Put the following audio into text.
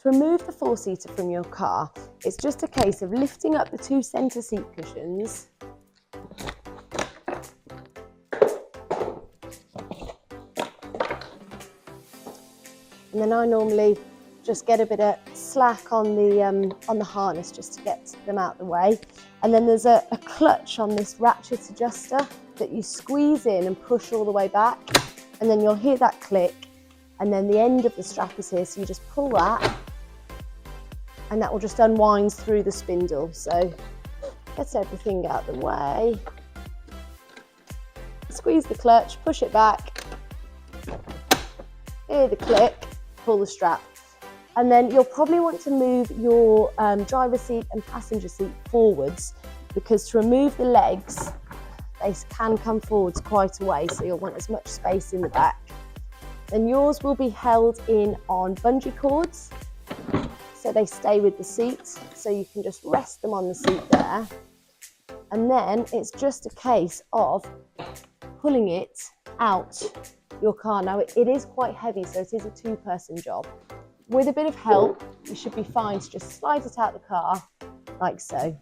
To remove the four-seater from your car, it's just a case of lifting up the two centre seat cushions and then I normally just get a bit of slack on the harness just to get them out of the way. And then there's a clutch on this ratchet adjuster that you squeeze in and push all the way back, and then you'll hear that click, and then the end of the strap is here, so you just pull that and that will just unwind through the spindle. So get everything out of the way, squeeze the clutch, push it back, hear the click, pull the strap. And then you'll probably want to move your driver's seat and passenger seat forwards, because to remove the legs, they can come forwards quite a way, so you'll want as much space in the back. And yours will be held in on bungee cords, so they stay with the seat, so you can just rest them on the seat there. And then it's just a case of pulling it out your car. Now it is quite heavy, so it is a two-person job. With a bit of help, you should be fine to just slide it out the car like so.